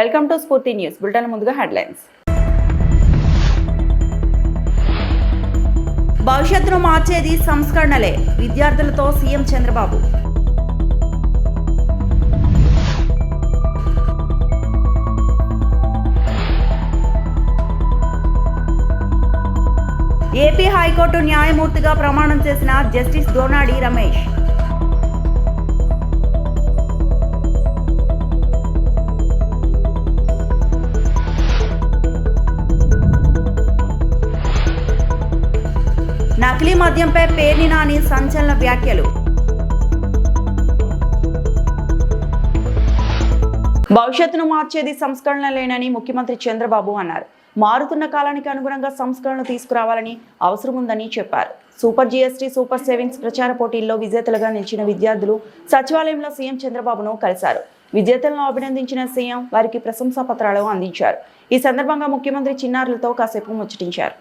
Welcome to స్ఫూర్తి news bulletin. ముందుగా headlines. భవిష్యత్తును మార్చేది సంస్కరణలే, విద్యార్థులతో సీఎం చంద్రబాబు. ఏపీ హైకోర్టు న్యాయమూర్తిగా ప్రమాణం చేసిన జస్టిస్ దోనాడి రమేష్. నకిలీ మద్యంపై పేర్ని నాని సంచలన వ్యాఖ్యలు. భవిష్యత్తును మార్చేది సంస్కరణలేనని ముఖ్యమంత్రి చంద్రబాబు అన్నారు. మారుతున్న కాలానికి అనుగుణంగా సంస్కరణలు తీసుకురావాలని అవసరం ఉందని చెప్పారు. సూపర్ జీఎస్టీ, సూపర్ సేవింగ్స్ ప్రచార పోటీల్లో విజేతలుగా నిలిచిన విద్యార్థులు సచివాలయంలో సీఎం చంద్రబాబును కలిశారు. విజేతలను అభినందించిన సీఎం వారికి ప్రశంసా పత్రాలు అందించారు. ఈ సందర్భంగా ముఖ్యమంత్రి చిన్నారులతో కాసేపు ముచ్చటించారు.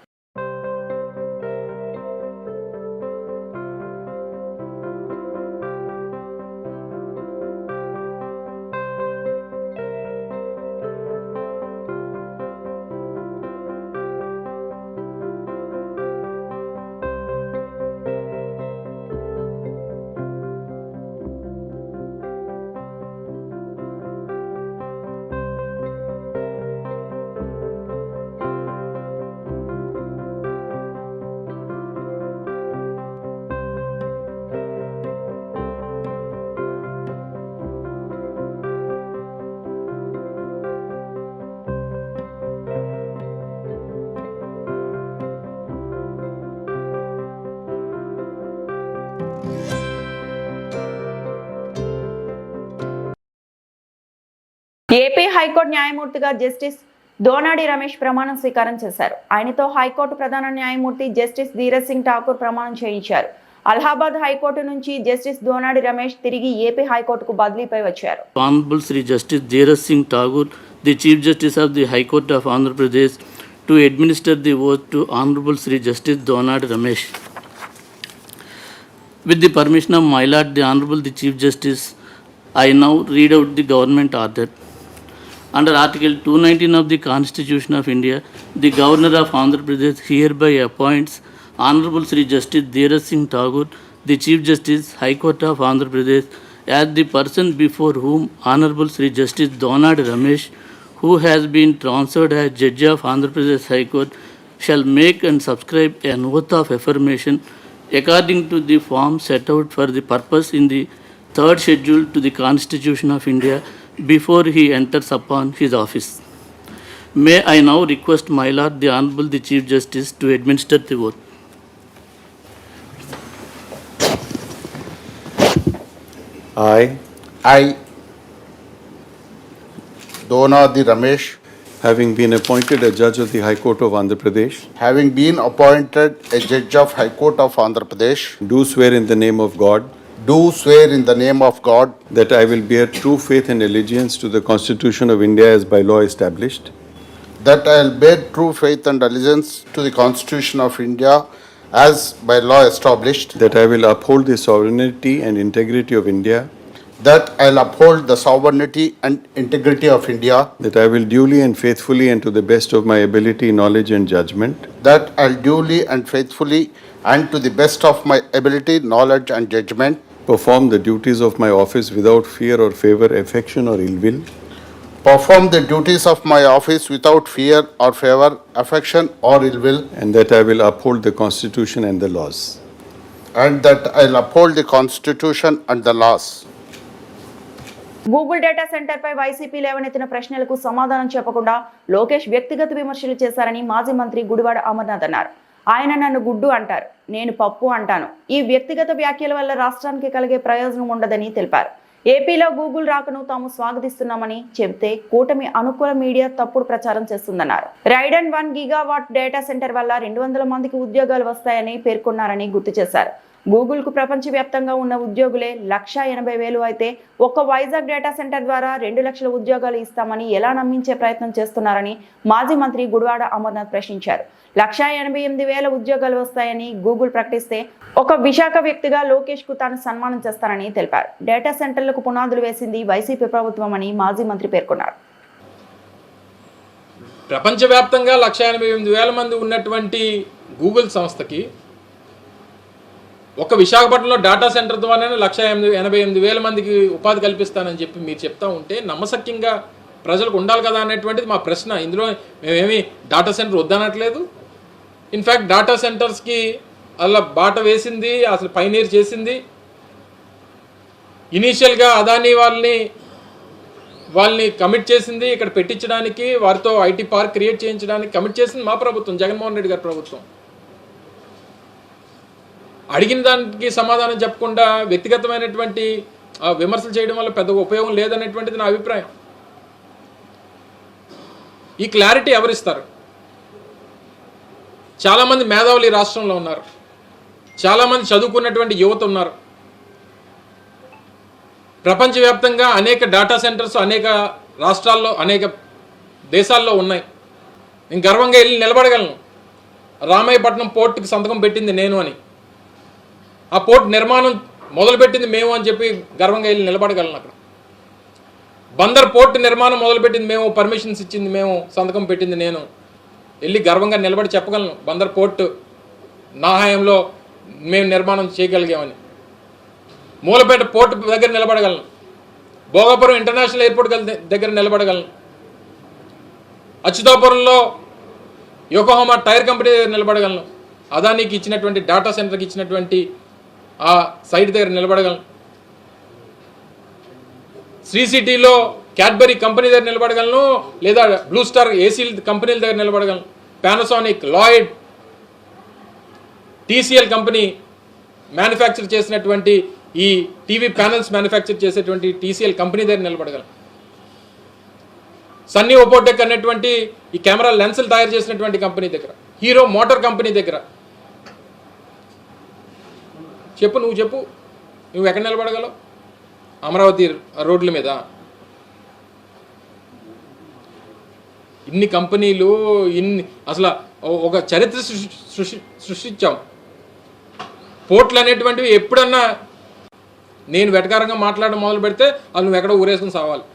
ఏపీ హైకోర్టు న్యాయమూర్తిగా జస్టిస్ దోనాడి రమేష్ ప్రమాణం స్వీకారం చేశారు. ఆయనతో హైకోర్టు ప్రధాన న్యాయమూర్తి జస్టిస్ ధీరజ్ సింగ్ ఠాకూర్ ప్రమాణం చేయించారు. అలహాబాద్ హైకోర్టు నుంచి జస్టిస్ దోనాడి రమేష్ తిరిగి ఏపీ హైకోర్టుకు బదిలీపై వచ్చారు. Honorable Sri Justice Dheeraj Singh Thakur, the Chief Justice of the High Court of Andhra Pradesh, to administer the oath to Honorable Sri Justice Donadi Ramesh. With the permission of my Lord, the Honorable the Chief Justice, I now read out the government order. Under Article 219 of the Constitution of India, the Governor of Andhra Pradesh hereby appoints Honorable Sri Justice Dheeraj Singh Thakur, the Chief Justice, High Court of Andhra Pradesh, as the person before whom Honorable Sri Justice Donadi Ramesh, who has been transferred as Judge of Andhra Pradesh High Court, shall make and subscribe an oath of affirmation according to the form set out for the purpose in the third schedule to the Constitution of India before he enters upon his office. May I now request my Lord, the Honorable the Chief Justice, to administer the oath. I, Donadi Ramesh, having been appointed a judge of the High Court of Andhra Pradesh, having been appointed a judge of High Court of Andhra Pradesh, do swear in the name of God do swear in the name of God that I will bear true faith and allegiance to the Constitution of India as by law established, that I will bear true faith and allegiance to the Constitution of India as by law established, that I will uphold the sovereignty and integrity of India, that I will uphold the sovereignty and integrity of India, that I will duly and faithfully and to the best of my ability, knowledge and judgment, that I will duly and faithfully and to the best of my ability, knowledge and judgment, perform the duties of my office without fear or favor, affection or ill will, perform the duties of my office without fear or favor, affection or ill will, and that I will uphold the Constitution and the laws. and that I will uphold the Constitution and the laws. Google data centre పై వైసీపీ లేవనెత్తిన ప్రశ్నలకు సమాధానం చెప్పకుండా లోకేష్ వ్యక్తిగత విమర్శలు చేశారని మాజీ మంత్రి గుడివాడ అమర్నాథ్ అన్నారు. ఆయన నన్ను గుడ్డు అంటారు, నేను పప్పు అంటాను. ఈ వ్యక్తిగత వ్యాఖ్యల వల్ల రాష్ట్రానికి కలిగే ప్రయోజనం ఉండదని తెలిపారు. ఏపీలో గూగుల్ రాకను తాము స్వాగతిస్తున్నామని చెబితే కూటమి అనుకూల మీడియా తప్పుడు ప్రచారం చేస్తుందన్నారు. రైడన్ 1 గిగావాట్ డేటా సెంటర్ వల్ల 200 మందికి ఉద్యోగాలు వస్తాయని పేర్కొన్నారని గుర్తు చేశారు. గూగుల్కు ప్రపంచవ్యాప్తంగా ఉన్న ఉద్యోగులే 1,80,000 అయితే ఒక్క వైజాగ్ డేటా సెంటర్ ద్వారా 2 లక్షల ఉద్యోగాలు ఇస్తామని ఎలా నమ్మించే ప్రయత్నం చేస్తున్నారని మాజీ మంత్రి గుడివాడ అమర్నాథ్ ప్రశ్నించారు. 1,88,000 ఉద్యోగాలు వస్తాయని గూగుల్ ప్రకటిస్తే ఒక విశాఖ వ్యక్తిగా లోకేష్ కు తాను సన్మానం చేస్తారని తెలిపారు. డేటా సెంటర్లకు పునాదులు వేసింది వైసీపీ ప్రభుత్వం అని మాజీ మంత్రి పేర్కొన్నారు. ప్రపంచవ్యాప్తంగా 1,88,000 మంది ఉన్నటువంటి గూగుల్ సంస్థకి ఒక విశాఖపట్నంలో డేటా సెంటర్ ద్వారానే 1,88,000 మందికి ఉపాధి కల్పిస్తానని చెప్పి మీరు చెప్తా ఉంటే నమ్మశక్యంగా ప్రజలకు ఉండాలి కదా అనేటువంటిది మా ప్రశ్న. ఇందులో మేమేమి డేటా సెంటర్ వద్దనట్లేదు. ఇన్ఫ్యాక్ట్ డేటా సెంటర్స్కి అలా బాట వేసింది, అసలు పైనీర్ చేసింది ఇనీషియల్గా అదానీ వాళ్ళని కమిట్ చేసింది ఇక్కడ పెట్టించడానికి, వారితో ఐటీ పార్క్ క్రియేట్ చేయించడానికి కమిట్ చేసింది మా ప్రభుత్వం, జగన్మోహన్ రెడ్డి గారి ప్రభుత్వం. అడిగిన దానికి సమాధానం చెప్పకుండా వ్యక్తిగతమైనటువంటి విమర్శలు చేయడం వల్ల పెద్ద ఉపయోగం లేదనేటువంటిది నా అభిప్రాయం. ఈ క్లారిటీ ఎవరిస్తారు? చాలామంది మేధావులు ఈ రాష్ట్రంలో ఉన్నారు, చాలామంది చదువుకున్నటువంటి యువత ఉన్నారు. ప్రపంచవ్యాప్తంగా అనేక డేటా సెంటర్స్ అనేక రాష్ట్రాల్లో అనేక దేశాల్లో ఉన్నాయి. నేను గర్వంగా వెళ్ళి నిలబడగలను. రామాయపట్నం పోర్టుకి సంతకం పెట్టింది నేను అని, ఆ పోర్ట్ నిర్మాణం మొదలుపెట్టింది మేము అని చెప్పి గర్వంగా వెళ్ళి నిలబడగలను. అక్కడ బందర్ పోర్ట్ నిర్మాణం మొదలుపెట్టింది మేము, పర్మిషన్స్ ఇచ్చింది మేము, సంతకం పెట్టింది నేను. వెళ్ళి గర్వంగా నిలబడి చెప్పగలను బందర్ పోర్టు నా హయాంలో మేము నిర్మాణం చేయగలిగామని. మూలపేట పోర్టు దగ్గర నిలబడగలను, భోగాపురం ఇంటర్నేషనల్ ఎయిర్పోర్ట్ దగ్గర నిలబడగలను, అచ్యుతాపురంలో యోకోహామా టైర్ కంపెనీ దగ్గర నిలబడగలను, అదానికి ఇచ్చినటువంటి డేటా సెంటర్కి ఇచ్చినటువంటి ఆ సైట్ దగ్గర నిలబడగలను, శ్రీ సిటీలో క్యాడ్బరీ కంపెనీ దగ్గర నిలబడగలను, లేదా బ్లూ స్టార్ ఏసీ కంపెనీల దగ్గర నిలబడగలను, Panasonic, Lloyd, TCL company manufacture చేసినటువంటి ఈ టీవీ ప్యానల్స్ మ్యానుఫ్యాక్చర్ చేసేటువంటి టీసీఎల్ కంపెనీ దగ్గర నిలబడగలను, సన్నీ ఓపోటెక్ అనేటువంటి ఈ కెమెరా లెన్సులు తయారు చేసినటువంటి కంపెనీ దగ్గర, హీరో మోటార్ కంపెనీ దగ్గర. చెప్పు, నువ్వు చెప్పు, నువ్వు ఎక్కడ నిలబడగలవు? అమరావతి రోడ్ల మీద ఇన్ని కంపెనీలు, ఇన్ని అసలు ఒక చరిత్ర సృష్టించాం. పోర్ట్లు అనేటువంటివి ఎప్పుడన్నా నేను వెటకారంగా మాట్లాడడం మొదలు పెడితే అది నువ్వు ఎక్కడో ఊరేసుకుని సావాలి.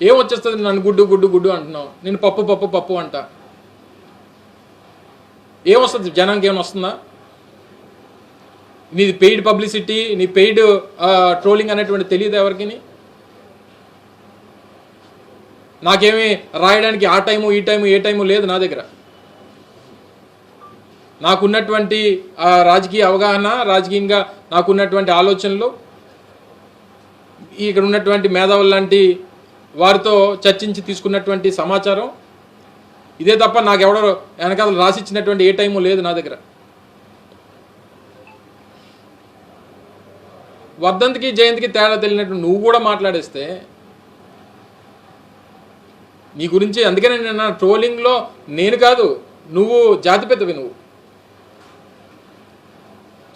ఏమొచ్చేస్తుంది? నన్ను గుడ్డు గుడ్డు గుడ్డు అంటున్నావు, నేను పప్పు పప్పు పప్పు అంట. ఏమొస్తుంది? జనానికి ఏమైనా వస్తుందా? నీది పెయిడ్ పబ్లిసిటీ, నీ పెయిడ్ ట్రోలింగ్ అనేటువంటి తెలియదు ఎవరికి. నాకేమీ రాయడానికి ఆ టైము ఈ టైము ఏ టైము లేదు నా దగ్గర. నాకున్నటువంటి రాజకీయ అవగాహన, రాజకీయంగా నాకున్నటువంటి ఆలోచనలు, ఇక్కడ ఉన్నటువంటి మేధావులు లాంటి వారితో చర్చించి తీసుకున్నటువంటి సమాచారం ఇదే తప్ప నాకెవడో వెనకాల రాసిచ్చినటువంటి ఏ టైము లేదు నా దగ్గర. వర్ధంతికి జయంతికి తేడా తెలియనట్టు నువ్వు కూడా మాట్లాడేస్తే నీ గురించి. అందుకనే నేను ట్రోలింగ్లో నేను కాదు, నువ్వు జాతిపితవి నువ్వు.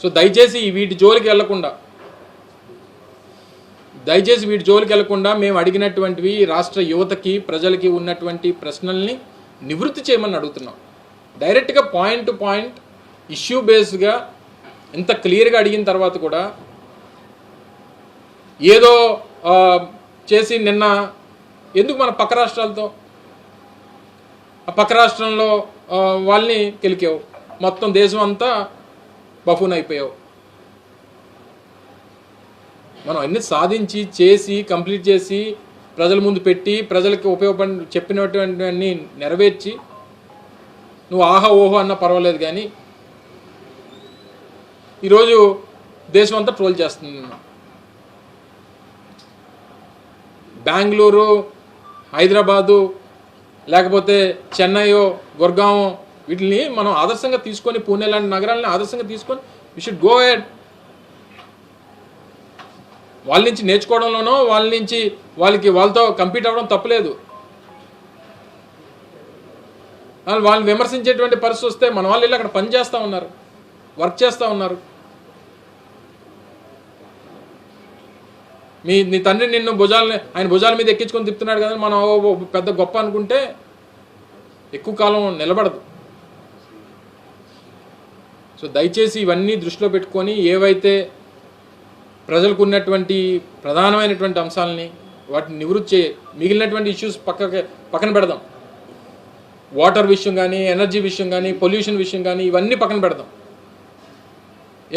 సో దయచేసి వీటి జోలికి వెళ్లకుండా మేము అడిగినటువంటివి రాష్ట్ర యువతకి, ప్రజలకి ఉన్నటువంటి ప్రశ్నల్ని నివృత్తి చేయమని అడుగుతున్నాం. డైరెక్ట్గా పాయింట్ టు పాయింట్ ఇష్యూ బేస్డ్గా ఇంత క్లియర్గా అడిగిన తర్వాత కూడా ఏదో చేసి నిన్న ఎందుకు మన పక్క రాష్ట్రాలతో, ఆ పక్క రాష్ట్రంలో వాళ్ళని కెలికావు, మొత్తం దేశం అంతా బఫూన్ అయిపోయావు. మనం అన్ని సాధించి చేసి కంప్లీట్ చేసి ప్రజల ముందు పెట్టి ప్రజలకి ఉపయోగపడి చెప్పినటువంటివన్నీ నెరవేర్చి నువ్వు ఆహా ఓహో అన్నా పర్వాలేదు, కానీ ఈరోజు దేశం అంతా ట్రోల్ చేస్తుంది. బెంగళూరు, హైదరాబాదు, లేకపోతే చెన్నైయో, గుర్గావో వీటిని మనం ఆదర్శంగా తీసుకొని, పూణే లాంటి నగరాలని ఆదర్శంగా తీసుకొని వి షుడ్ గో హెడ్. వాళ్ళ నుంచి నేర్చుకోవడంలోనో వాళ్ళతో కంపీట్ అవ్వడం తప్పలేదు. వాళ్ళని విమర్శించేటువంటి పరిస్థితి వస్తే మన వాళ్ళు వెళ్ళి అక్కడ పని చేస్తూ ఉన్నారు, వర్క్ చేస్తూ ఉన్నారు. నీ తండ్రి నిన్ను ఆయన భుజాల మీద ఎక్కించుకొని తిప్పుతున్నాడు కదా, మనం పెద్ద గొప్ప అనుకుంటే ఎక్కువ కాలం నిలబడదు. సో దయచేసి ఇవన్నీ దృష్టిలో పెట్టుకొని ఏవైతే ప్రజలకు ఉన్నటువంటి ప్రధానమైనటువంటి అంశాలని వాటిని నివృత్తి చేయి. మిగిలినటువంటి ఇష్యూస్ పక్కన పెడదాం. వాటర్ విషయం కానీ, ఎనర్జీ విషయం కానీ, పొల్యూషన్ విషయం కానీ, ఇవన్నీ పక్కన పెడదాం.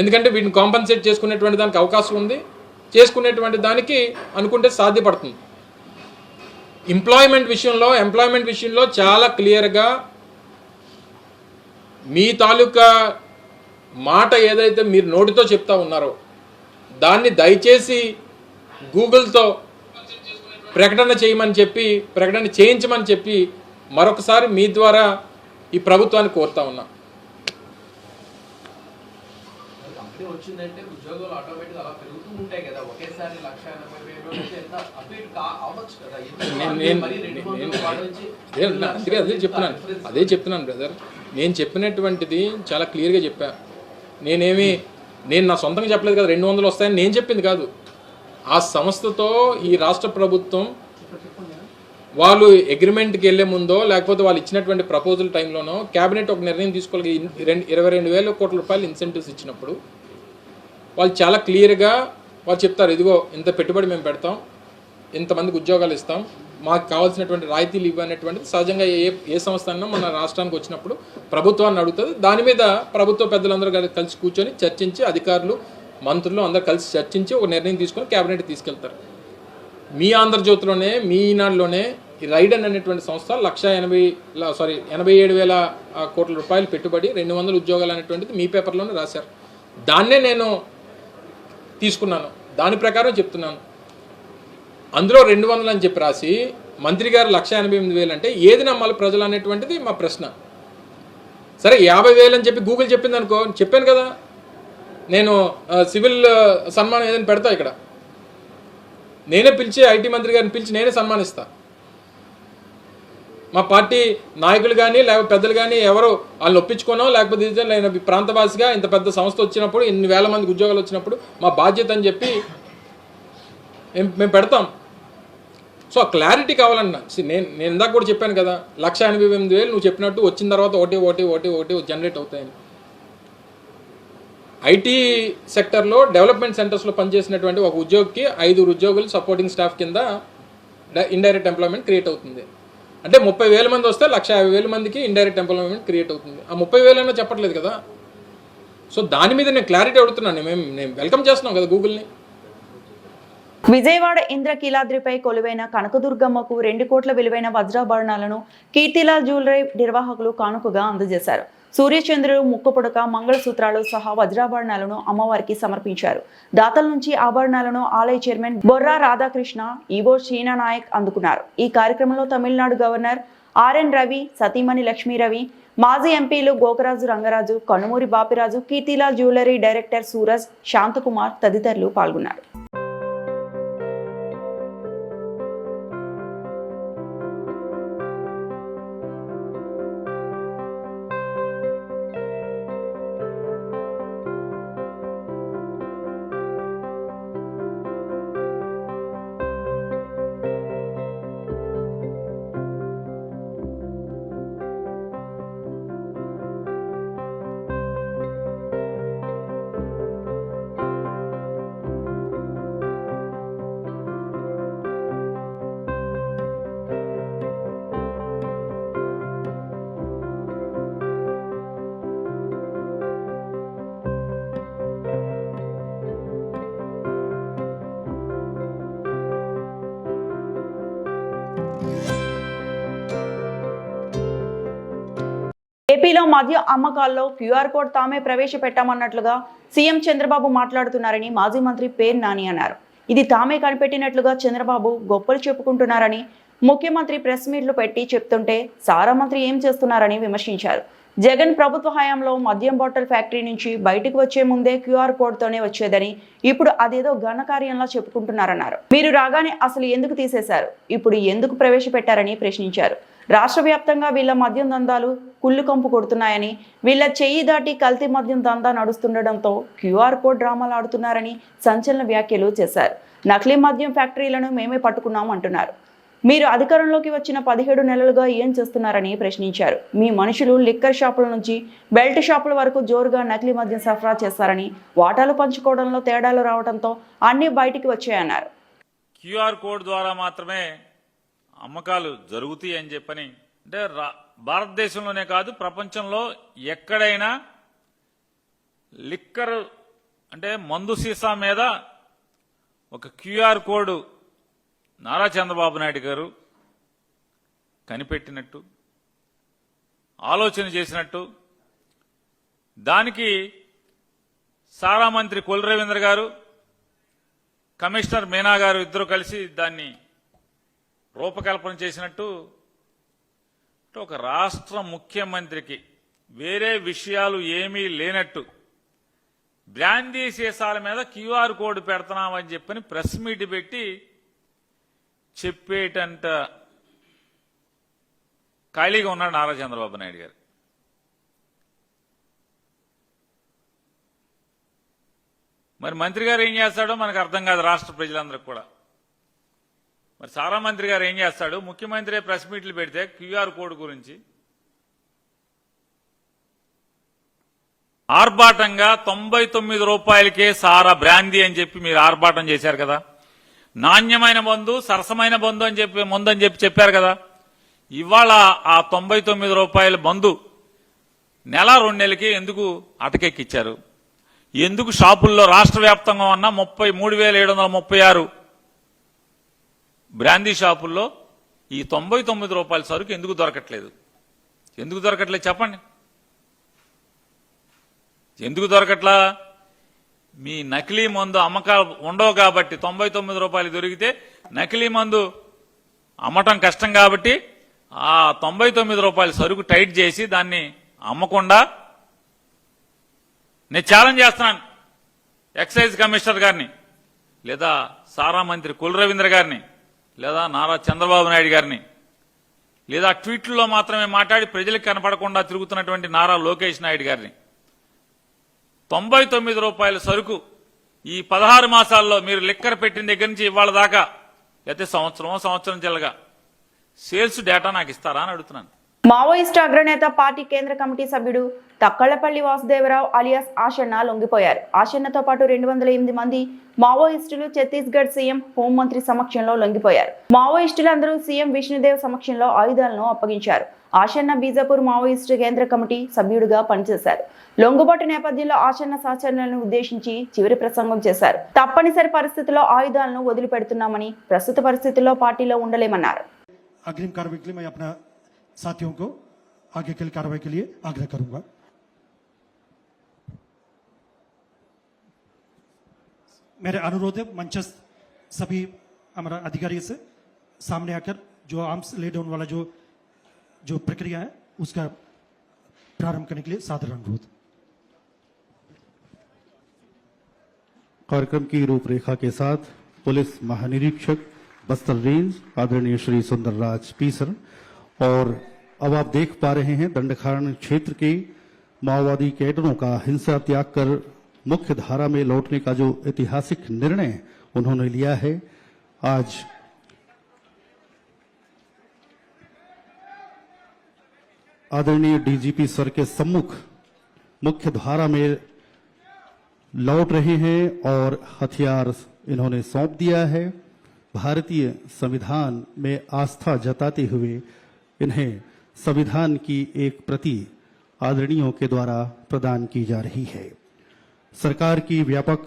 ఎందుకంటే వీటిని కాంపన్సేట్ చేసుకునేటువంటి దానికి అవకాశం ఉంది, చేసుకునేటువంటి దానికి అనుకుంటే సాధ్యపడుతుంది. ఎంప్లాయ్మెంట్ విషయంలో చాలా క్లియర్గా మీ తాలూకా మాట ఏదైతే మీరు నోటితో చెప్తా ఉన్నారో దాన్ని దయచేసి గూగుల్తో ప్రకటన చేయించమని చెప్పి మరొకసారి మీ ద్వారా ఈ ప్రభుత్వాన్ని కోరుతా ఉన్నా. కంపెనీ వచ్చిందంటే ఉద్యోగాలు ఆటోమేటిక్ అలా పెరుగుతూ ఉంటాయి కదా, ఒకేసారి 1,80,000 అటు ఇటు అవ్వచ్చు కదా. అదే చెప్తున్నాను బ్రదర్. నేను చెప్పినటువంటిది చాలా క్లియర్గా చెప్పా. నేను నా సొంతంగా చెప్పలేదు కదా 200 వస్తాయని నేను చెప్పింది కాదు. ఆ సంస్థతో ఈ రాష్ట్ర ప్రభుత్వం వాళ్ళు అగ్రిమెంట్కి వెళ్ళే ముందో లేకపోతే వాళ్ళు ఇచ్చినటువంటి ప్రపోజల్ టైంలోనో క్యాబినెట్ ఒక నిర్ణయం తీసుకోవాలి. 22,000 కోట్ల రూపాయలు ఇన్సెంటివ్స్ ఇచ్చినప్పుడు వాళ్ళు చాలా క్లియర్గా వాళ్ళు చెప్తారు, ఇదిగో ఇంత పెట్టుబడి మేము పెడతాం, ఇంతమందికి ఉద్యోగాలు ఇస్తాం, మాకు కావాల్సినటువంటి రాయితీలు ఇవ్వనేటువంటిది సహజంగా ఏ సంస్థ అన్నా మన రాష్ట్రానికి వచ్చినప్పుడు ప్రభుత్వాన్ని అడుగుతుంది. దాని మీద ప్రభుత్వ పెద్దలందరూ కలిసి కూర్చొని చర్చించి, అధికారులు మంత్రులు అందరూ కలిసి చర్చించి ఒక నిర్ణయం తీసుకొని క్యాబినెట్ తీసుకెళ్తారు. మీ ఆంధ్రజ్యోతిలోనే, మీ ఈనాడులోనే ఈ రైడన్ అనేటువంటి సంస్థ 87,000 కోట్ల రూపాయలు పెట్టుబడి 200 ఉద్యోగాలు అనేటువంటిది మీ పేపర్లోనే రాశారు. దాన్నే నేను తీసుకున్నాను, దాని ప్రకారం చెప్తున్నాను. అందులో 200 అని చెప్పి రాసి మంత్రి గారు 1,88,000 అంటే ఏది నమ్మాలి ప్రజలు అనేటువంటిది మా ప్రశ్న. సరే 50,000 అని చెప్పి గూగుల్ చెప్పింది అనుకో, చెప్పాను కదా నేను సివిల్ సన్మానం ఏదైనా పెడతా, ఇక్కడ నేనే పిలిచి ఐటీ మంత్రి గారిని పిలిచి నేనే సన్మానిస్తా. మా పార్టీ నాయకులు కానీ లేకపోతే పెద్దలు కానీ ఎవరు వాళ్ళని ఒప్పించుకోనో లేకపోతే నేను ప్రాంతవాసిగా ఇంత పెద్ద సంస్థ వచ్చినప్పుడు, ఇన్ని వేల మందికి ఉద్యోగాలు వచ్చినప్పుడు మా బాధ్యత అని చెప్పి మేము పెడతాం. సో ఆ క్లారిటీ కావాలన్నా. నేను ఇందాక కూడా చెప్పాను కదా 1,88,000 నువ్వు చెప్పినట్టు వచ్చిన తర్వాత ఒకటి జనరేట్ అవుతాయని. ఐటీ సెక్టర్లో డెవలప్మెంట్ సెంటర్స్లో పనిచేసినటువంటి ఒక ఉద్యోగికి 5 ఉద్యోగులు సపోర్టింగ్ స్టాఫ్ కింద ఇండైరెక్ట్ ఎంప్లాయ్మెంట్ క్రియేట్ అవుతుంది. అంటే 30,000 మంది వస్తే 1,50,000 మందికి ఇండైరెక్ట్ ఎంప్లాయ్మెంట్ క్రియేట్ అవుతుంది. ఆ 30,000 అయినా చెప్పట్లేదు కదా. సో దాని మీద నేను క్లారిటీ అడుగుతున్నాను. నేను వెల్కమ్ చేస్తున్నాం కదా గూగుల్ని. విజయవాడ ఇంద్రకీలాద్రిపై కొలువైన కనకదుర్గమ్మకు 2 కోట్ల విలువైన వజ్రాభరణాలను కీర్తిలాల్ జ్యువెలరీ నిర్వాహకులు కానుకగా అందజేశారు. సూర్యచంద్రులు, ముక్కుపుడక, మంగళసూత్రాలు సహా వజ్రాభరణాలను అమ్మవారికి సమర్పించారు. దాతల నుంచి ఆభరణాలను ఆలయ చైర్మన్ బొర్రా రాధాకృష్ణ, ఈవో షీనా నాయక్ అందుకున్నారు. ఈ కార్యక్రమంలో తమిళనాడు గవర్నర్ ఆర్ఎన్ రవి, సతీమణి లక్ష్మీరవి, మాజీ ఎంపీలు గోకరాజు రంగరాజు, కనుమూరి బాపిరాజు, కీర్తిలాల్ జ్యువెలరీ డైరెక్టర్ సూరజ్, శాంతకుమార్ తదితరులు పాల్గొన్నారు. ఏపీలో మద్య అమ్మకాల్లో క్యూఆర్ కోడ్ తామే ప్రవేశపెట్టామన్నట్లుగా సీఎం చంద్రబాబు మాట్లాడుతున్నారని మాజీ మంత్రి పేర్ని నాని అన్నారు. ఇది తామే కనిపెట్టినట్లుగా చంద్రబాబు గొప్పలు చెప్పుకుంటున్నారని, ముఖ్యమంత్రి ప్రెస్ మీట్లు పెట్టి చెప్తుంటే సారా మంత్రి ఏం చేస్తున్నారని విమర్శించారు. జగన్ ప్రభుత్వ హయాంలో మద్యం బాటిల్ ఫ్యాక్టరీ నుంచి బయటకు వచ్చే ముందే క్యూఆర్ కోడ్ తోనే వచ్చేదని, ఇప్పుడు అదేదో ఘనకార్యంలా చెప్పుకుంటున్నారన్నారు. మీరు రాగానే అసలు ఎందుకు తీసేశారు, ఇప్పుడు ఎందుకు ప్రవేశపెట్టారని ప్రశ్నించారు. రాష్ట్ర వ్యాప్తంగా వీళ్ళ మద్యం దందాలు కుళ్ళు కంపు కొడుతున్నాయని, వీళ్ళ చెయ్యి దాటి కల్తీ మద్యం దందా నడుస్తుండటంతో క్యూఆర్ కోడ్ డ్రామాలు ఆడుతున్నారని సంచలన వ్యాఖ్యలు చేశారు. నకిలీ మద్యం ఫ్యాక్టరీలను మేమే పట్టుకున్నాం అంటున్నారు. మీరు అధికారంలోకి వచ్చిన 17 నెలలుగా ఏం చేస్తున్నారని ప్రశ్నించారు. మీ మనుషులు లిక్కర్ షాపుల నుంచి బెల్ట్ షాపుల వరకు జోరుగా నకిలీ మద్యం సరఫరా చేస్తారని, వాటాలు పంచుకోవడంలో తేడాలు రావడంతో అన్నీ బయటికి వచ్చాయన్నారు. క్యూఆర్ కోడ్ ద్వారా మాత్రమే అమ్మకాలు జరుగుతాయి అని చెప్పని, అంటే భారతదేశంలోనే కాదు ప్రపంచంలో ఎక్కడైనా లిక్కర్ అంటే మందు సీసా మీద ఒక క్యూఆర్ కోడ్ నారా చంద్రబాబు నాయుడు గారు కనిపెట్టినట్టు, ఆలోచన చేసినట్టు, దానికి సారా మంత్రి కొల్లు రవీంద్ర గారు, కమిషనర్ మీనా గారు ఇద్దరు కలిసి దాన్ని రూపకల్పన చేసినట్టు, ఒక రాష్ట్ర ముఖ్యమంత్రికి వేరే విషయాలు ఏమీ లేనట్టు బ్రాందీ సీసాల మీద క్యూఆర్ కోడ్ పెడుతున్నామని చెప్పని ప్రెస్ మీట్ పెట్టి చెప్పేటంత ఖాళీగా ఉన్నాడు నారా చంద్రబాబు నాయుడు గారు. మరి మంత్రి గారు ఏం చేస్తాడో మనకు అర్థం కాదు, రాష్ట్ర ప్రజలందరికీ కూడా. మరి సారా మంత్రి గారు ఏం చేస్తాడు? ముఖ్యమంత్రి ప్రెస్ మీట్లు పెడితే క్యూఆర్ కోడ్ గురించి ఆర్భాటంగా 99 రూపాయలకే సారా బ్రాందీ అని చెప్పి మీరు ఆర్భాటం చేశారు కదా. నాణ్యమైన మందు, సరసమైన మందు అని చెప్పి చెప్పారు కదా. ఇవాళ ఆ 99 రూపాయల మందు నెల 2 నెలలకి ఎందుకు అటకెక్కిచ్చారు? ఎందుకు షాపుల్లో రాష్ట్ర వ్యాప్తంగా ఉన్న 33,736 బ్రాందీ షాపుల్లో ఈ 99 రూపాయల సరుకు ఎందుకు దొరకట్లేదు? ఎందుకు దొరకట్లేదు చెప్పండి. ఎందుకు దొరకట్లా? మీ నకిలీ మందు అమ్మకాలు ఉండవు కాబట్టి, 99 రూపాయలు దొరికితే నకిలీ మందు అమ్మటం కష్టం కాబట్టి ఆ 99 రూపాయల సరుకు టైట్ చేసి దాన్ని అమ్మకుండా, నేను ఛాలెంజ్ చేస్తున్నాను ఎక్సైజ్ కమిషనర్ గారిని, లేదా సారా మంత్రి కొల్లు రవీంద్ర గారిని, లేదా నారా చంద్రబాబు నాయుడు గారిని, లేదా ట్వీట్లలో మాత్రమే మాట్లాడి ప్రజలకు కనపడకుండా తిరుగుతున్నటువంటి నారా లోకేష్ నాయుడు గారిని, 99 రూపాయల సరుకు ఈ 16 మాసాల్లో మీరు లిక్కర్ పెట్టిన దగ్గర నుంచి ఇవాళ దాకా, లేకపోతే సంవత్సరం చెల్లగా సేల్స్ డేటా నాకు ఇస్తారా అని అడుగుతున్నాను. మావోయిస్టు అగ్రనేత పార్టీ కేంద్ర కమిటీ సభ్యుడు తక్కళ్లపల్లి వాసుదేవరావు అలియాస్ ఆషన్న లొంగిపోయారు. ఆషన్నతో పాటు 208 మంది మావోయిస్టులు ఛత్తీస్గఢ్ సీఎం హోంమంత్రి సమక్షంలో లొంగిపోయారు. మావోయిస్టులందరూ సీఎం విష్ణుదేవ్ సమక్షంలో ఆయుధాలను అప్పగించారు. ఆషన్న బీజాపూర్ మావోయిస్టు కేంద్ర కమిటీ సభ్యుడిగా పనిచేశారు. లొంగుబాటు నేపథ్యంలో ఆషన్న సహచరులను ఉద్దేశించి చివరి ప్రసంగం చేశారు. తప్పనిసరి పరిస్థితుల్లో ఆయుధాలను వదిలిపెడుతున్నామని, ప్రస్తుత పరిస్థితుల్లో పార్టీలో ఉండలేమన్నారు. अग्रिम कार्रवाई के लिए मैं अपना साथियों को आगे की कार्रवाई के लिए आग्रह करूंगा. मेरे अनुरोध है मंचस्थ सभी हमारा अधिकारी से सामने आकर जो आर्म्स ले डाउन वाला जो प्रक्रिया है उसका प्रारंभ करने के लिए सादर अनुरोध. कार्यक्रम की रूपरेखा के साथ पुलिस महानिरीक्षक बस्तर रेंज आदरणीय श्री सुंदरराज पी सर, और अब आप देख पा रहे हैं दंडकारण्य क्षेत्र के माओवादी कैडरों का हिंसा त्याग कर मुख्य धारा में लौटने का जो ऐतिहासिक निर्णय उन्होंने लिया है. आज आदरणीय डीजीपी सर के सम्मुख मुख्य धारा में लौट रहे हैं और हथियार इन्होंने सौंप दिया है. भारतीय संविधान में आस्था जताते हुए इन्हें संविधान की एक प्रति आदरणीयों के द्वारा प्रदान की जा रही है. सरकार की व्यापक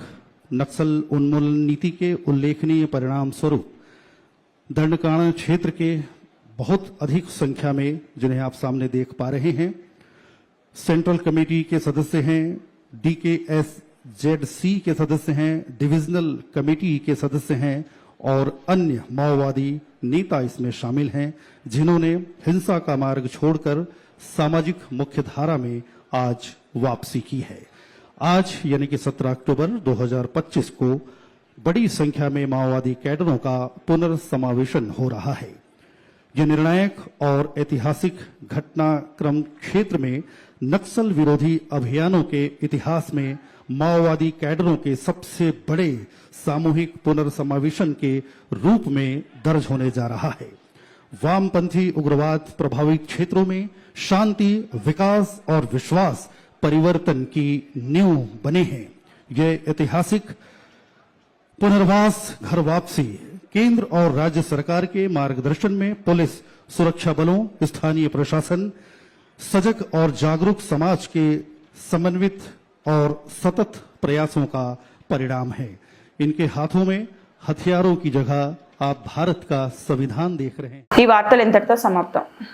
नक्सल उन्मूलन नीति के उल्लेखनीय परिणाम स्वरूप दंडकारण्य क्षेत्र के बहुत अधिक संख्या में, जिन्हें आप सामने देख पा रहे हैं, सेंट्रल कमेटी के सदस्य हैं, DKSZC के सदस्य हैं, डिविजनल कमेटी के सदस्य हैं और अन्य माओवादी नेता इसमें शामिल हैं, जिन्होंने हिंसा का मार्ग छोड़कर सामाजिक मुख्यधारा में आज वापसी की है. आज यानी कि 17 अक्टूबर 2025 को बड़ी संख्या में माओवादी कैडरों का पुनर्समावेशन हो रहा है. ये निर्णायक और ऐतिहासिक घटनाक्रम क्षेत्र में नक्सल विरोधी अभियानों के इतिहास में माओवादी कैडरों के सबसे बड़े सामूहिक पुनर्समावेशन के रूप में दर्ज होने जा रहा है. वामपंथी उग्रवाद प्रभावित क्षेत्रों में शांति, विकास और विश्वास परिवर्तन की नींव बने हैं. ये ऐतिहासिक पुनर्वास घर वापसी केंद्र और राज्य सरकार के मार्गदर्शन में पुलिस, सुरक्षा बलों, स्थानीय प्रशासन, सजग और जागरूक समाज के समन्वित और सतत प्रयासों का परिणाम है। इनके हाथों में हथियारों की जगह आप भारत का संविधान देख रहे हैं। ఈ వార్తలు ఇంతటితో సమాప్తం.